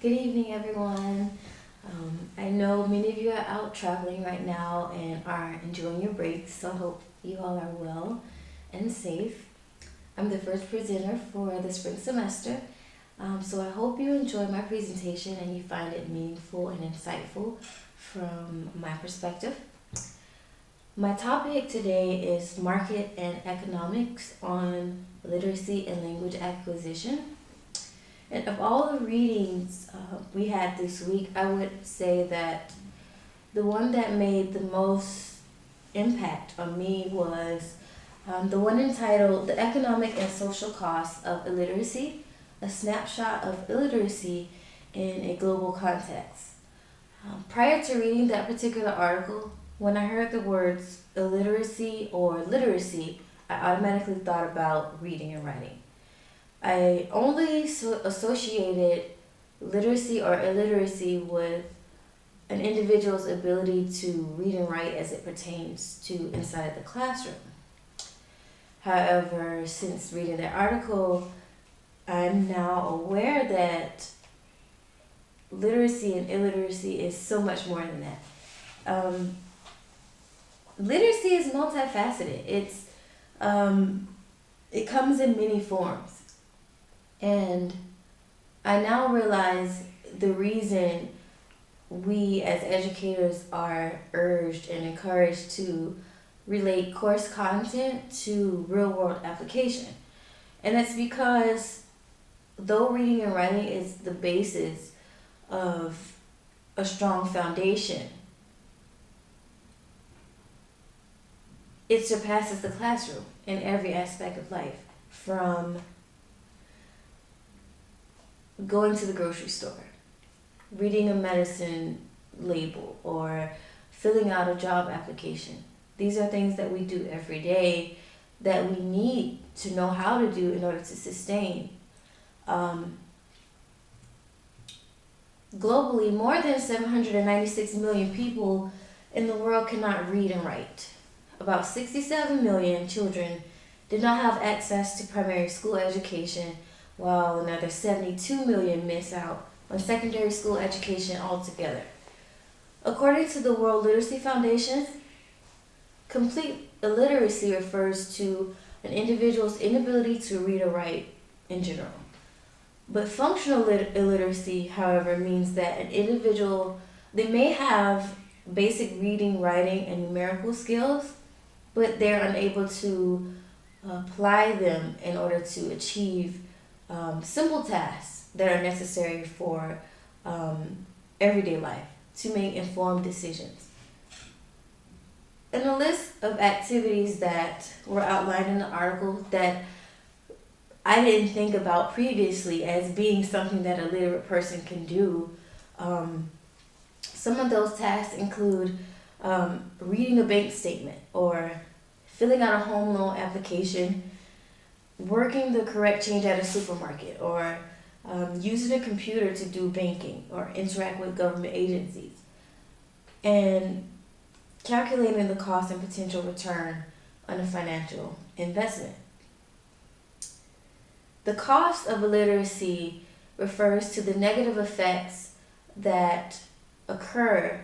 Good evening, everyone. I know many of you are out traveling right now and are enjoying your breaks, so I hope you all are well and safe. I'm the first presenter for the spring semester, so I hope you enjoy my presentation and you find it meaningful and insightful from my perspective. My topic today is market and economics on literacy and language acquisition. And of all the readings we had this week, I would say that the one that made the most impact on me was the one entitled The Economic and Social Costs of Illiteracy, a snapshot of illiteracy in a global context. Prior to reading that particular article, when I heard the words illiteracy or literacy, I automatically thought about reading and writing. I only associated literacy or illiteracy with an individual's ability to read and write as it pertains to inside the classroom. However, since reading that article, I'm now aware that literacy and illiteracy is so much more than that. Literacy is multifaceted. It comes in many forms. And I now realize the reason we as educators are urged and encouraged to relate course content to real world application. And that's because though reading and writing is the basis of a strong foundation, it surpasses the classroom in every aspect of life, from going to the grocery store, reading a medicine label, or filling out a job application. These are things that we do every day that we need to know how to do in order to sustain. Globally, more than 796 million people in the world cannot read and write. About 67 million children did not have access to primary school education, while another 72 million miss out on secondary school education altogether. According to the World Literacy Foundation, complete illiteracy refers to an individual's inability to read or write in general. But functional illiteracy, however, means that an individual, they may have basic reading, writing, and numerical skills, but they're unable to apply them in order to achieve simple tasks that are necessary for everyday life to make informed decisions. And a list of activities that were outlined in the article that I didn't think about previously as being something that a literate person can do. Some of those tasks include reading a bank statement, or filling out a home loan application, working the correct change at a supermarket, or using a computer to do banking or interact with government agencies, and calculating the cost and potential return on a financial investment. The cost of illiteracy refers to the negative effects that occur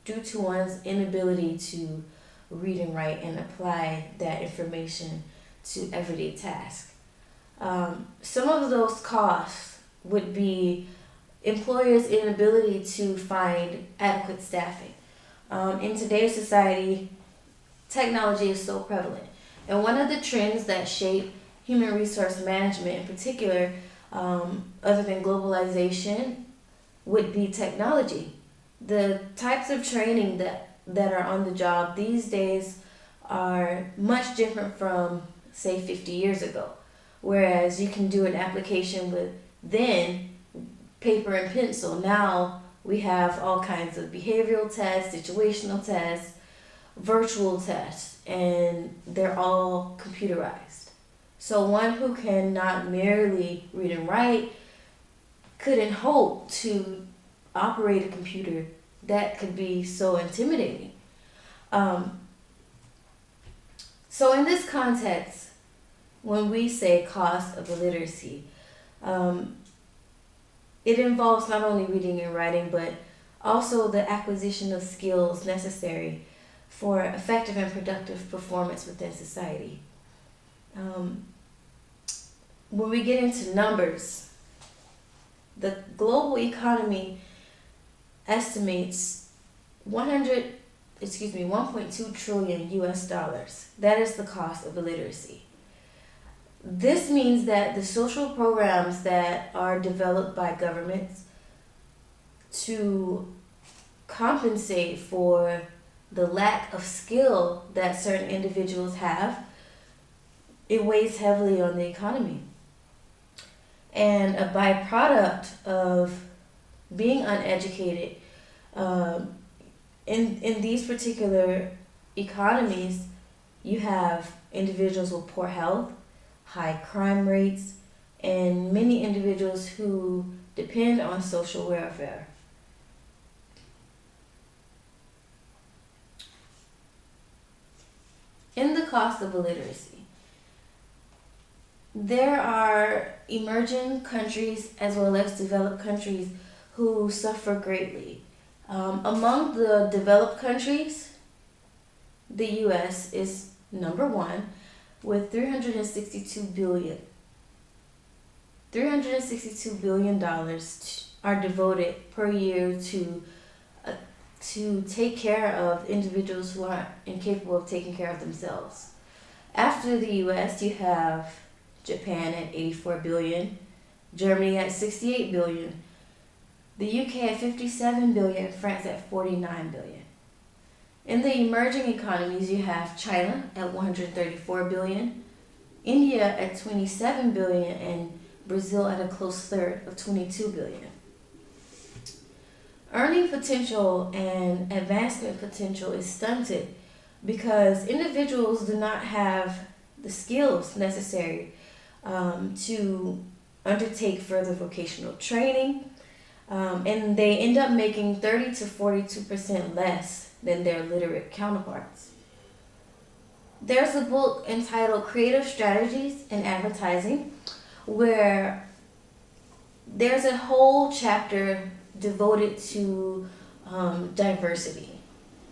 due to one's inability to read and write and apply that information to everyday tasks. Some of those costs would be employers' inability to find adequate staffing. In today's society, technology is so prevalent. And one of the trends that shape human resource management in particular, other than globalization, would be technology. The types of training that are on the job these days are much different from, say, 50 years ago. Whereas you can do an application with then paper and pencil. Now we have all kinds of behavioral tests, situational tests, virtual tests, and they're all computerized. So one who can not merely read and write couldn't hope to operate a computer. That could be so intimidating. So in this context, when we say cost of illiteracy, it involves not only reading and writing, but also the acquisition of skills necessary for effective and productive performance within society. Um, when we get into numbers, the global economy estimates 1.2 trillion US dollars. That is the cost of illiteracy. This means that the social programs that are developed by governments to compensate for the lack of skill that certain individuals have, it weighs heavily on the economy. And a byproduct of being uneducated in these particular economies, you have individuals with poor health, high crime rates, and many individuals who depend on social welfare. In the cost of illiteracy, there are emerging countries as well as developed countries who suffer greatly. Among the developed countries, the U.S. is number one with $362 billion are devoted per year to take care of individuals who are incapable of taking care of themselves. After the U.S., you have Japan at $84 billion, Germany at $68 billion, the UK at $57 billion, and France at $49 billion. In the emerging economies, you have China at $134 billion, India at $27 billion, and Brazil at a close third of $22 billion. Earning potential and advancement potential is stunted because individuals do not have the skills necessary to undertake further vocational training, and they end up making 30 to 42% less than their literate counterparts. There's a book entitled Creative Strategies in Advertising where there's a whole chapter devoted to diversity.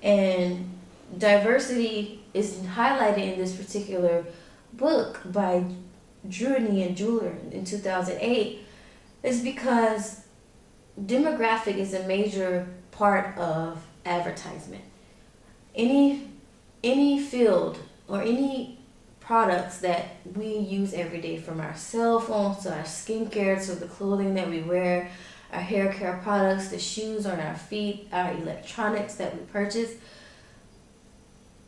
And diversity is highlighted in this particular book by Druny and Juler in 2008 is because demographic is a major part of advertisement. Any field or any products that we use every day, from our cell phones to our skincare to the clothing that we wear, our hair care products, the shoes on our feet, our electronics that we purchase,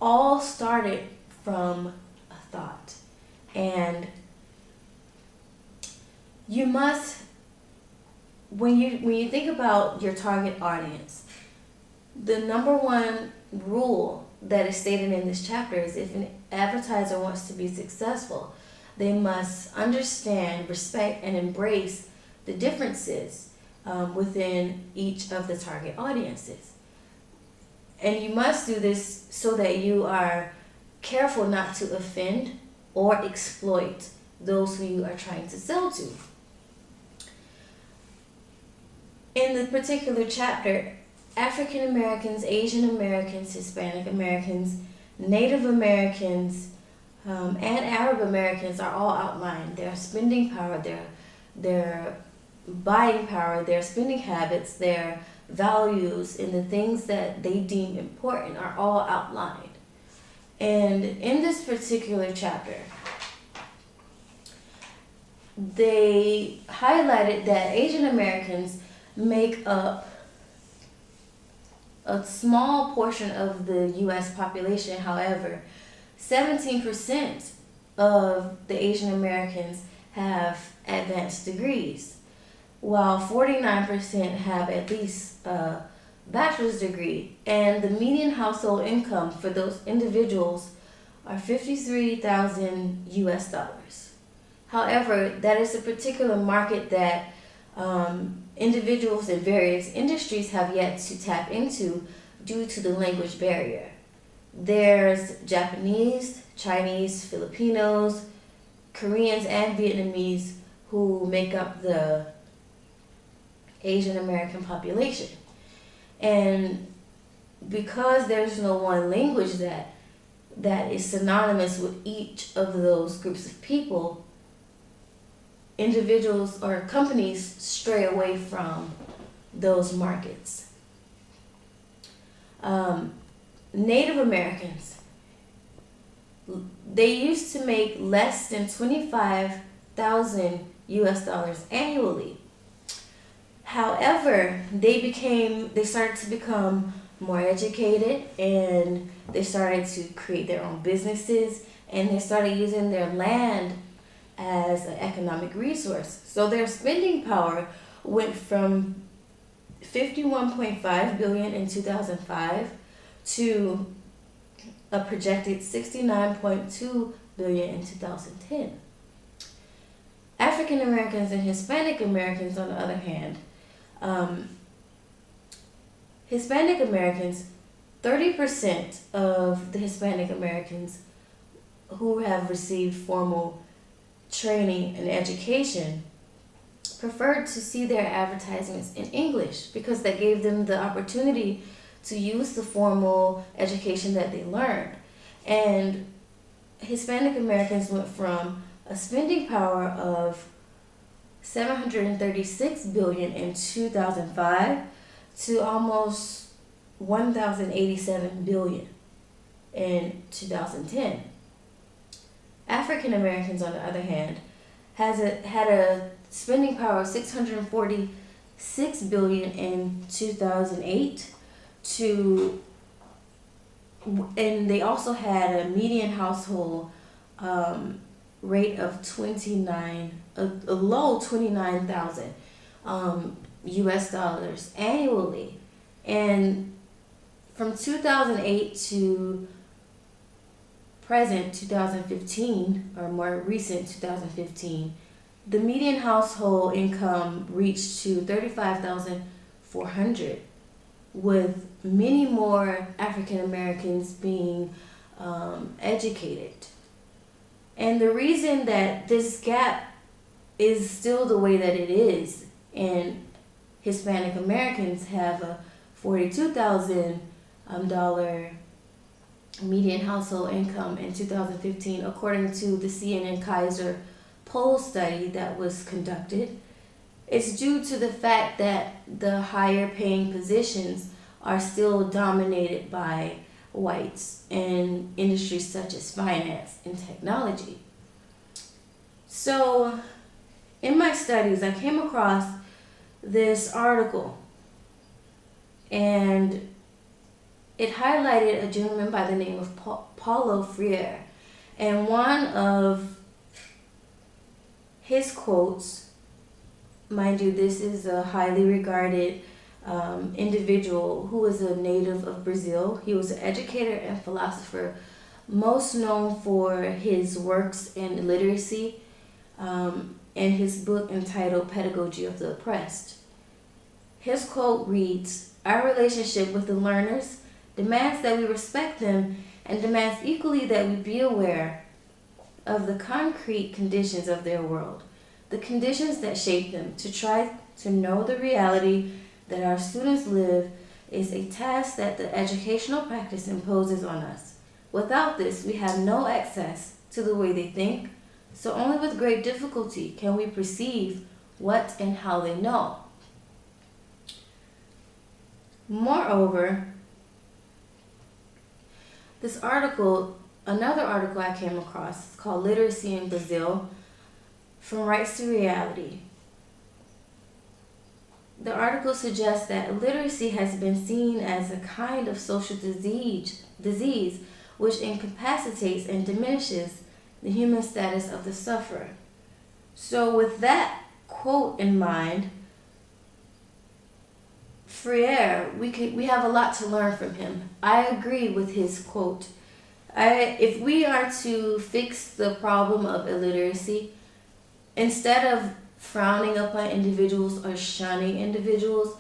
all started from a thought. And you must, when you think about your target audience, the number one rule that is stated in this chapter is if an advertiser wants to be successful, they must understand, respect, and embrace the differences within each of the target audiences. And you must do this so that you are careful not to offend or exploit those who you are trying to sell to. In the particular chapter, African Americans, Asian Americans, Hispanic Americans, Native Americans, and Arab Americans are all outlined. Their spending power, their buying power, their spending habits, their values, and the things that they deem important are all outlined. And in this particular chapter, they highlighted that Asian Americans make up a small portion of the U.S. population. However, 17% of the Asian Americans have advanced degrees, while 49% have at least a bachelor's degree. And the median household income for those individuals are $53,000 US dollars. However, that is a particular market that individuals in various industries have yet to tap into due to the language barrier. There's Japanese, Chinese, Filipinos, Koreans, and Vietnamese who make up the Asian American population. And because there's no one language that is synonymous with each of those groups of people, individuals or companies stray away from those markets. Native Americans, they used to make less than 25,000 US dollars annually. However, they started to become more educated, and they started to create their own businesses, and they started using their land as an economic resource. So their spending power went from 51.5 billion in 2005 to a projected 69.2 billion in 2010. African Americans and Hispanic Americans, on the other hand, Hispanic Americans, 30% of the Hispanic Americans who have received formal training and education preferred to see their advertisements in English because that gave them the opportunity to use the formal education that they learned. And Hispanic Americans went from a spending power of 736 billion in 2005 to almost 1,087 billion in 2010. African Americans, on the other hand, had a spending power of 646 billion in 2008 and they also had a median household rate of a low 29,000 US dollars annually. And from 2008 to present 2015, or more recent 2015, the median household income reached to 35,400, with many more African Americans being educated. And the reason that this gap is still the way that it is, and Hispanic Americans have a $42,000 median household income in 2015, according to the CNN Kaiser poll study that was conducted, it's due to the fact that the higher paying positions are still dominated by whites in industries such as finance and technology. So, in my studies, I came across this article, and it highlighted a gentleman by the name of Paulo Freire. And one of his quotes, mind you, this is a highly regarded individual who is a native of Brazil. He was an educator and philosopher, most known for his works in literacy and his book entitled Pedagogy of the Oppressed. His quote reads, "Our relationship with the learners demands that we respect them and demands equally that we be aware of the concrete conditions of their world, the conditions that shape them. To try to know the reality that our students live is a task that the educational practice imposes on us. Without this, we have no access to the way they think, so only with great difficulty can we perceive what and how they know." Moreover, another article I came across is called Literacy in Brazil, From Rights to Reality. The article suggests that illiteracy has been seen as a kind of social disease which incapacitates and diminishes the human status of the sufferer. So with that quote in mind, Freire, we have a lot to learn from him. I agree with his quote. If we are to fix the problem of illiteracy, instead of frowning upon individuals or shunning individuals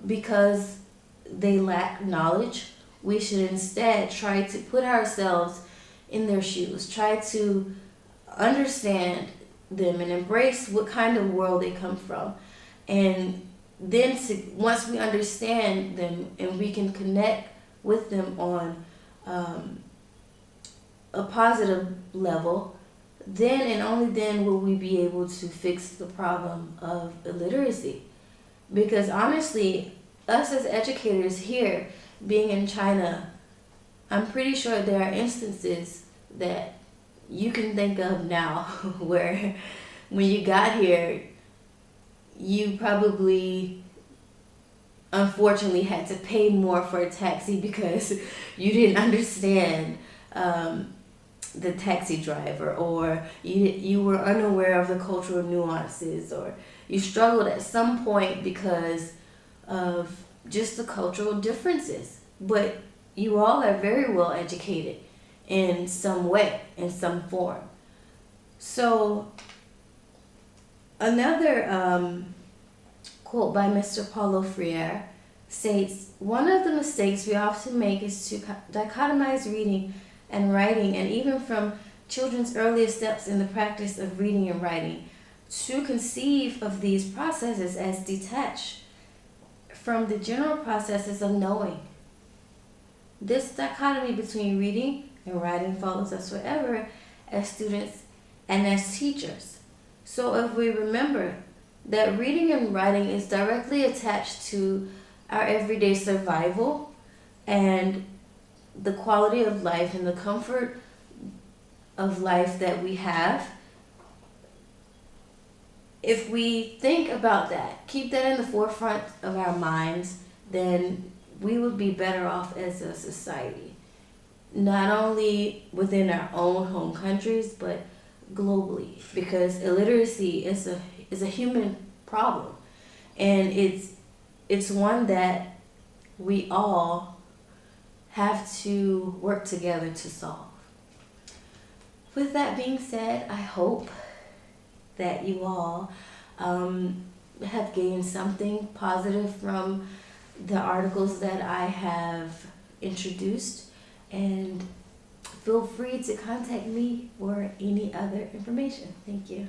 because they lack knowledge, we should instead try to put ourselves in their shoes, try to understand them and embrace what kind of world they come from, and then once we understand them and we can connect with them on a positive level, then and only then will we be able to fix the problem of illiteracy. Because honestly, us as educators here, being in China, I'm pretty sure there are instances that you can think of now where when you got here, you probably unfortunately had to pay more for a taxi because you didn't understand the taxi driver, or you were unaware of the cultural nuances, or you struggled at some point because of just the cultural differences. But you all are very well educated in some way, in some form. So another quote by Mr. Paulo Freire states, "One of the mistakes we often make is to dichotomize reading and writing, and even from children's earliest steps in the practice of reading and writing, to conceive of these processes as detached from the general processes of knowing. This dichotomy between reading and writing follows us forever as students and as teachers. So if we remember that reading and writing is directly attached to our everyday survival and the quality of life and the comfort of life that we have, if we think about that, keep that in the forefront of our minds, then we would be better off as a society. Not only within our own home countries, but globally. Because illiteracy is a human problem. And it's one that we all have to work together to solve. With that being said, I hope that you all have gained something positive from the articles that I have introduced, and feel free to contact me for any other information. Thank you.